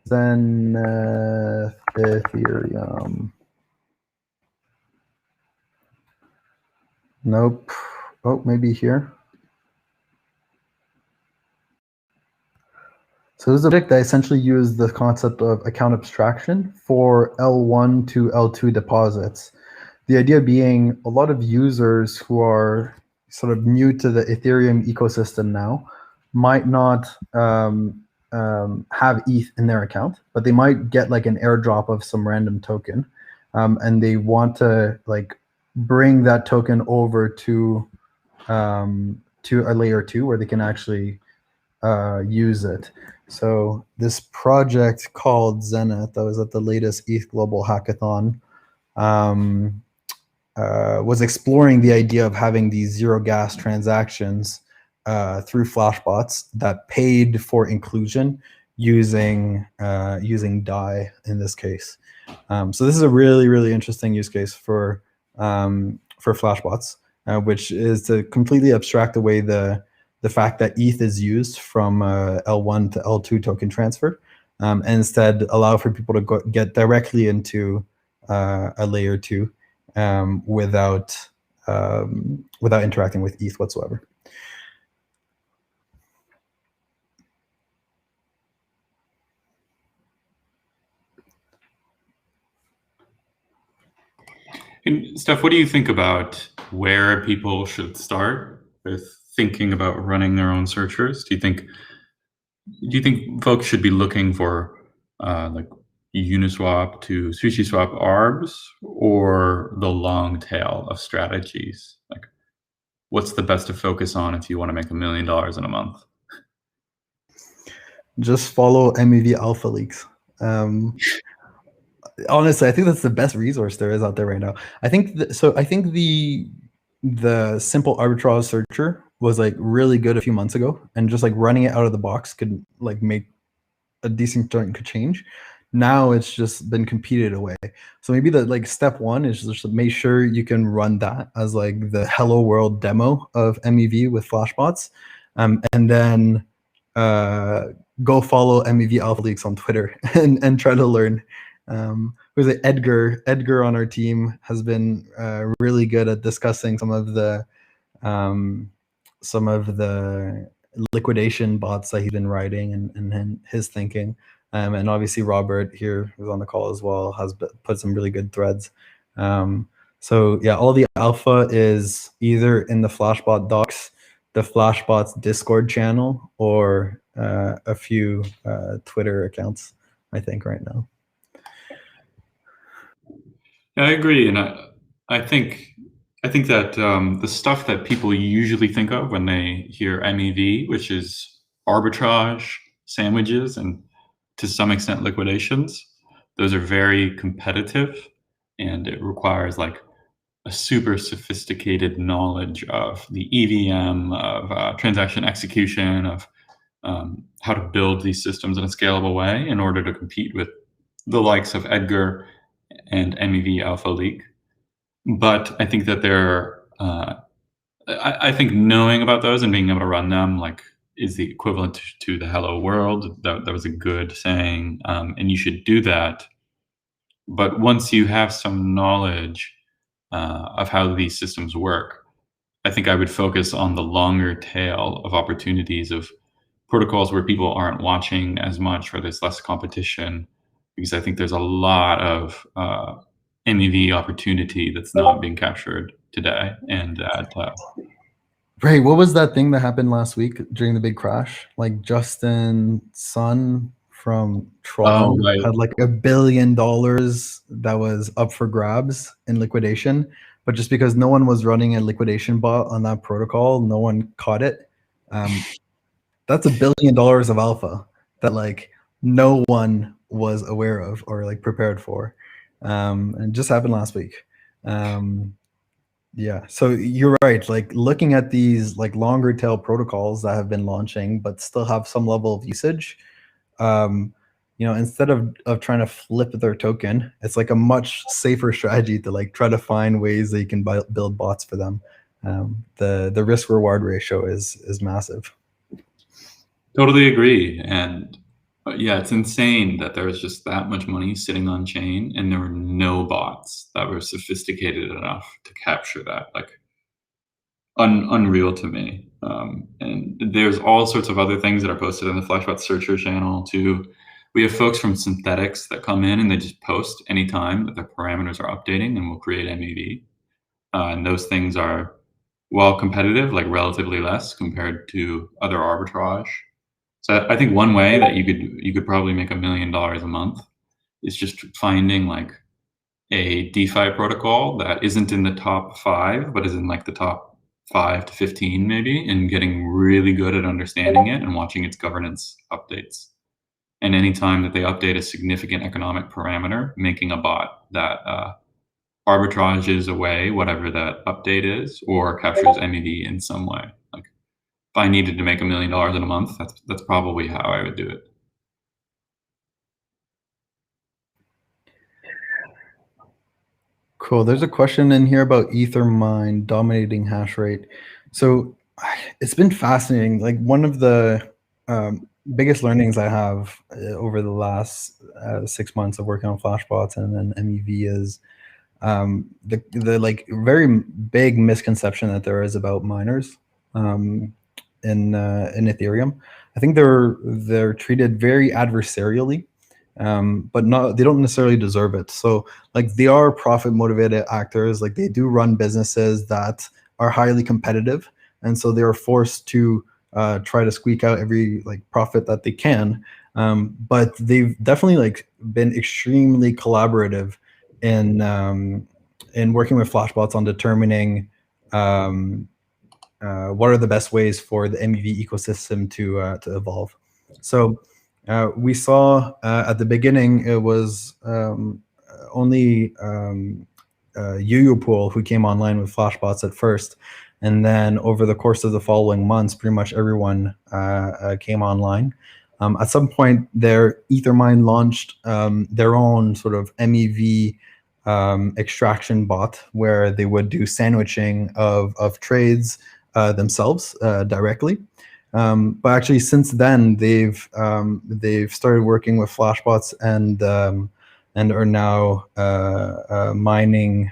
Zenith Ethereum. Nope. Oh, maybe here. So this is a project that essentially used the concept of account abstraction for L1 to L2 deposits. The idea being a lot of users who are sort of new to the Ethereum ecosystem now might not have ETH in their account, but they might get like an airdrop of some random token, and they want to like bring that token over to a layer 2 where they can actually use it. So this project called Zenith, that was at the latest ETH Global Hackathon, was exploring the idea of having these zero gas transactions through FlashBots that paid for inclusion using DAI in this case. So this is a really, really interesting use case for FlashBots, which is to completely abstract away the fact that ETH is used from L1 to L2 token transfer, and instead allow for people to get directly into a layer 2 without interacting with ETH whatsoever. And Steph, what do you think about where people should start with thinking about running their own searchers? Do you think folks should be looking for like Uniswap to SushiSwap arbs, or the long tail of strategies? Like, what's the best to focus on if you want to make $1 million in a month? Just follow MEV Alpha Leaks. Honestly, I think that's the best resource there is out there right now. I think the simple arbitrage searcher was like really good a few months ago, and just like running it out of the box could like make a decent chunk of change. Now it's just been competed away. So maybe the like step one is just make sure you can run that as like the hello world demo of MEV with FlashBots, and then go follow MEV Alpha Leaks on Twitter and try to learn. Who's it? Edgar on our team has been really good at discussing some of the liquidation bots that he's been writing and his thinking. And obviously Robert here, who's on the call as well, has put some really good threads. So yeah, all the alpha is either in the FlashBot docs, the FlashBots Discord channel, or a few Twitter accounts, I think, right now. I agree, and I think that the stuff that people usually think of when they hear MEV, which is arbitrage, sandwiches, and to some extent liquidations, those are very competitive, and it requires like a super sophisticated knowledge of the EVM, of transaction execution, of how to build these systems in a scalable way in order to compete with the likes of Edgar and MEV Alpha Leak. But I think that I think knowing about those and being able to run them like is the equivalent to the hello world. That was a good saying, and you should do that. But once you have some knowledge, of how these systems work, I think I would focus on the longer tail of opportunities of protocols where people aren't watching as much, where there's less competition, because I think there's a lot of MEV opportunity that's not being captured today. And that Ray, what was that thing that happened last week during the big crash? Like Justin Sun from Tron right. had like $1 billion that was up for grabs in liquidation, but just because no one was running a liquidation bot on that protocol, no one caught it. That's $1 billion of alpha that like no one was aware of or like prepared for, and it just happened last week. Yeah, so you're right. Like looking at these like longer tail protocols that have been launching but still have some level of usage, instead of trying to flip their token, it's like a much safer strategy to like try to find ways that you can build bots for them. The risk reward ratio is massive. Totally agree. And yeah, it's insane that there was just that much money sitting on chain and there were no bots that were sophisticated enough to capture that. Like unreal to me. And there's all sorts of other things that are posted in the FlashBots searcher channel too. We have folks from Synthetics that come in and they just post anytime that their parameters are updating, and we'll create MEV. And those things are, while competitive, like relatively less compared to other arbitrage. So I think one way that you could probably make $1 million a month is just finding like a DeFi protocol that isn't in the top 5, but is in like the top 5 to 15 maybe, and getting really good at understanding it and watching its governance updates. And anytime that they update a significant economic parameter, making a bot that arbitrages away whatever that update is or captures MEV in some way. Like if I needed to make $1 million in a month, that's probably how I would do it. Cool. There's a question in here about Ethermine dominating hash rate. So it's been fascinating. Like one of the biggest learnings I have over the last 6 months of working on FlashBots and then MEV is the like very big misconception that there is about miners in Ethereum. I think they're treated very adversarially, but they don't necessarily deserve it. So like they are profit motivated actors. Like they do run businesses that are highly competitive, and so they are forced to try to squeak out every like profit that they can. But they've definitely like been extremely collaborative in working with FlashBots on determining what are the best ways for the MEV ecosystem to evolve. So we saw at the beginning it was only Pool who came online with FlashBots at first, and then over the course of the following months, pretty much everyone came online. At some point, their Ethermine launched their own sort of MEV extraction bot where they would do sandwiching of trades themselves directly. But actually, since then, they've started working with FlashBots and are now mining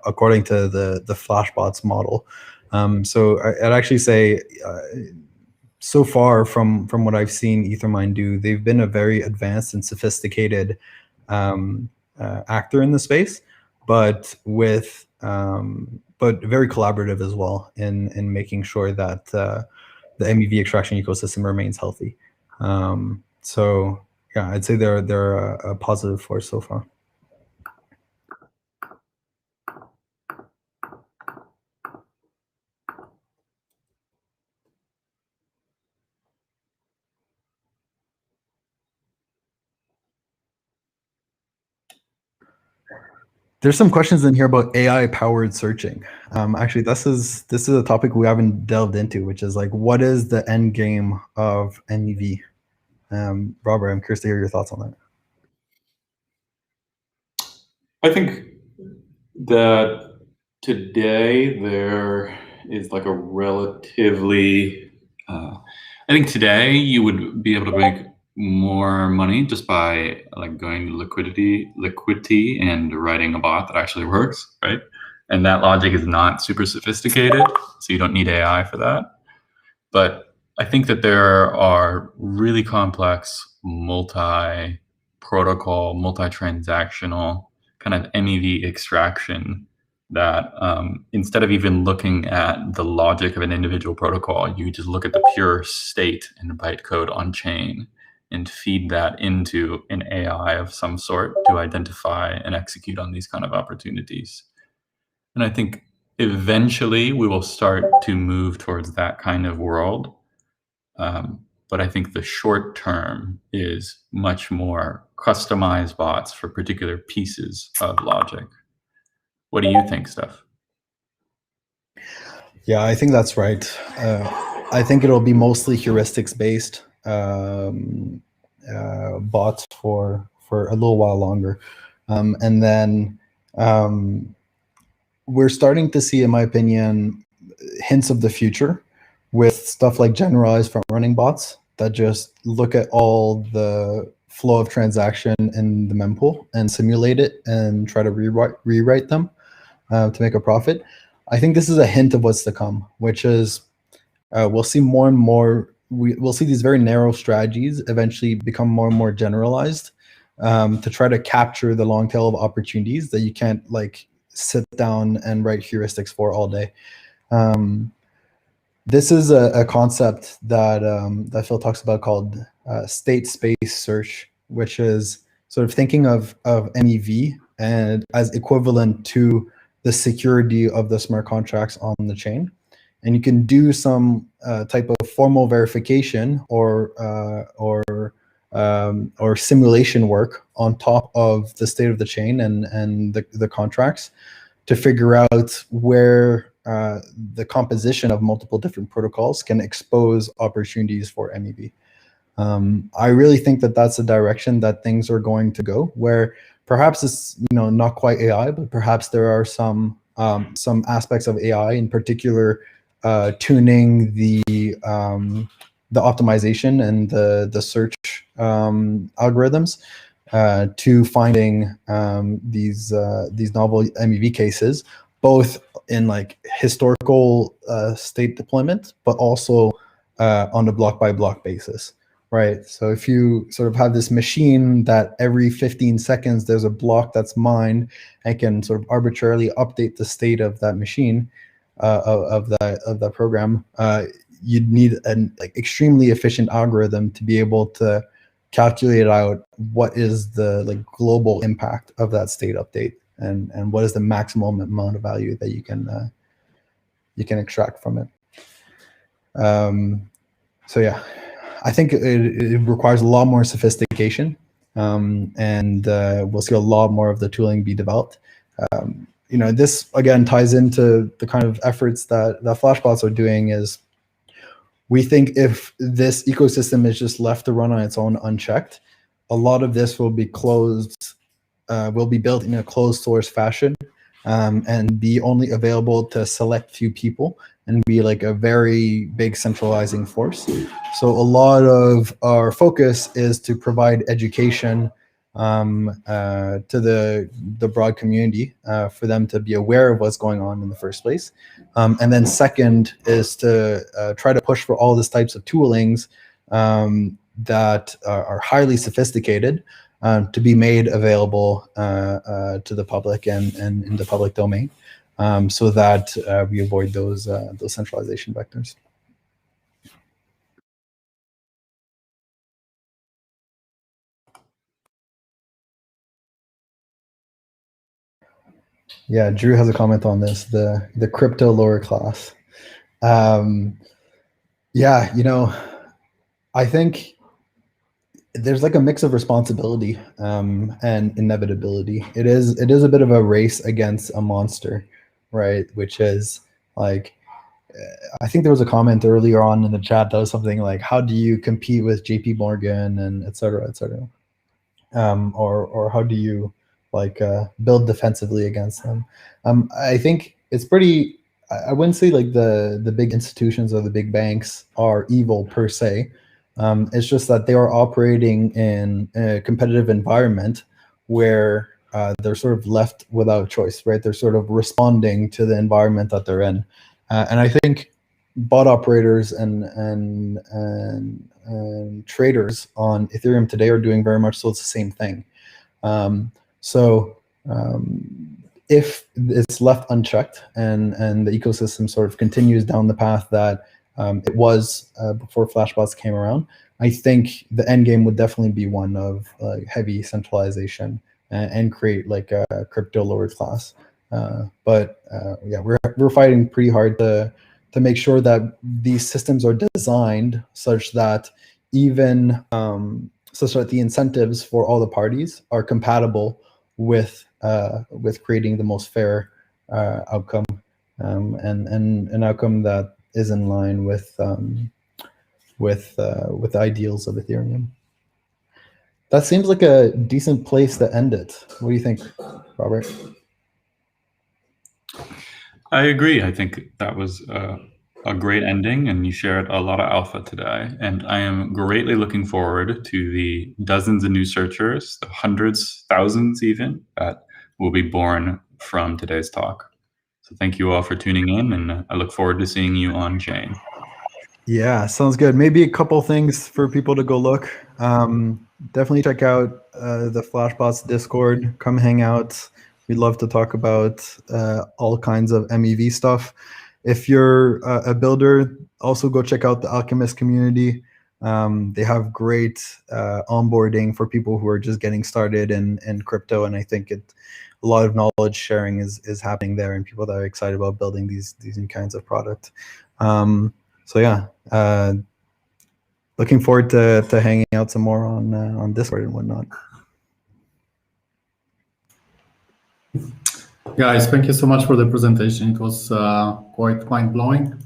according to the FlashBots model. So I'd actually say, so far from what I've seen Ethermine do, they've been a very advanced and sophisticated actor in the space, but very collaborative as well in making sure that the MEV extraction ecosystem remains healthy. So yeah, I'd say they're a positive force so far. There's some questions in here about AI-powered searching. Actually, this is a topic we haven't delved into, which is like, what is the end game of MEV? Robert, I'm curious to hear your thoughts on that. I think that today there is like a relatively, I think today you would be able to make more money just by like going to liquidity and writing a bot that actually works, right? And that logic is not super sophisticated, so you don't need AI for that. But I think that there are really complex multi-protocol, multi-transactional kind of MEV extraction that instead of even looking at the logic of an individual protocol, you just look at the pure state and bytecode on chain and feed that into an AI of some sort to identify and execute on these kind of opportunities. And I think eventually we will start to move towards that kind of world. But I think the short term is much more customized bots for particular pieces of logic. What do you think, Steph? Yeah, I think that's right. I think it'll be mostly heuristics based bots for a little while longer. And then we're starting to see, in my opinion, hints of the future with stuff like generalized front running bots that just look at all the flow of transaction in the mempool and simulate it and try to rewrite them to make a profit. I think this is a hint of what's to come, which is we'll see more and more. We'll see these very narrow strategies eventually become more and more generalized to try to capture the long tail of opportunities that you can't like sit down and write heuristics for all day. This is a concept that that Phil talks about called state space search, which is sort of thinking of MEV and as equivalent to the security of the smart contracts on the chain. And you can do some type of formal verification or simulation work on top of the state of the chain and the contracts to figure out where the composition of multiple different protocols can expose opportunities for MEV. I really think that that's the direction that things are going to go, where perhaps it's not quite AI, but perhaps there are some aspects of AI, in particular, tuning the optimization and the search algorithms to finding these novel MEV cases, both in like historical state deployment, but also on a block by block basis. Right. So if you sort of have this machine that every 15 seconds there's a block that's mined and can sort of arbitrarily update the state of that machine of that program, you'd need an extremely efficient algorithm to be able to calculate out what is the global impact of that state update and what is the maximum amount of value that you can extract from it. So yeah. I think it requires a lot more sophistication, and we'll see a lot more of the tooling be developed. This again ties into the kind of efforts that FlashBots are doing. Is we think if this ecosystem is just left to run on its own unchecked, a lot of this will be closed, will be built in a closed source fashion, and be only available to a select few people and be like a very big centralizing force. So a lot of our focus is to provide education to the broad community for them to be aware of what's going on in the first place. And then second is to try to push for all these types of toolings that are highly sophisticated to be made available to the public and in the public domain, so that we avoid those centralization vectors. Yeah, Drew has a comment on this, the crypto lower class. Yeah, I think there's like a mix of responsibility and inevitability. It is a bit of a race against a monster, right? Which is like, I think there was a comment earlier on in the chat that was something like, how do you compete with JP Morgan and et cetera, or how do you build defensively against them? I think it's pretty, I wouldn't say like the big institutions or the big banks are evil per se. It's just that they are operating in a competitive environment where they're sort of left without choice, right? They're sort of responding to the environment that they're in. And I think bot operators and traders on Ethereum today are doing very much so the same thing. If it's left unchecked and the ecosystem sort of continues down the path that it was before FlashBots came around, I think the end game would definitely be one of heavy centralization and create like a crypto lower class. But yeah, we're fighting pretty hard to make sure that these systems are designed such that even such that the incentives for all the parties are compatible with creating the most fair outcome and an outcome that is in line with the ideals of Ethereum. That seems like a decent place to end it. What do you think, Robert? I agree. I think that was a great ending, and you shared a lot of alpha today. And I am greatly looking forward to the dozens of new searchers, the hundreds, thousands even, that will be born from today's talk. So thank you all for tuning in, and I look forward to seeing you on chain. Yeah, sounds good. Maybe a couple things for people to go look. Definitely check out the FlashBots Discord. Come hang out. We'd love to talk about all kinds of MEV stuff. If you're a builder, also go check out the Alchemist community. They have great onboarding for people who are just getting started in crypto, and I think a lot of knowledge sharing is happening there, and people that are excited about building these new kinds of product. So yeah, looking forward to hanging out some more on Discord and whatnot. Guys, thank you so much for the presentation. It was quite mind-blowing.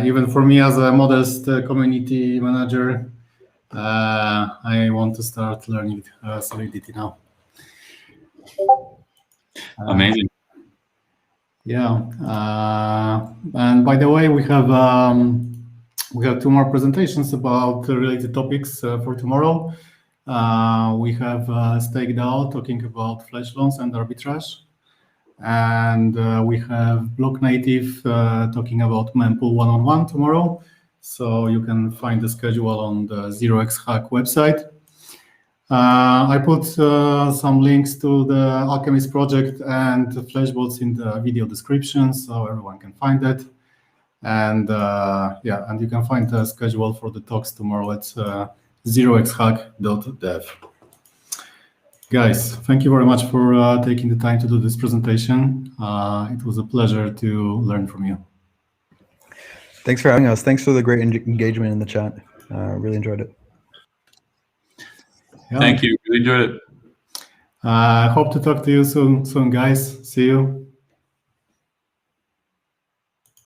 Even for me as a modest community manager, I want to start learning Solidity now. Amazing. Yeah, and by the way, we have 2 more presentations about related topics for tomorrow. We have Staked Out talking about flash loans and arbitrage, and we have Block Native talking about mempool 1-on-1 tomorrow. So you can find the schedule on the 0xHack website. I put some links to the Alchemist project and the FlashBots in the video description, so everyone can find it. And yeah, and you can find the schedule for the talks tomorrow at 0xhack.dev. Guys, thank you very much for taking the time to do this presentation. It was a pleasure to learn from you. Thanks for having us. Thanks for the great engagement in the chat. Really enjoyed it. Yeah. Thank you. Really enjoyed it. Hope to talk to you soon, guys. See you.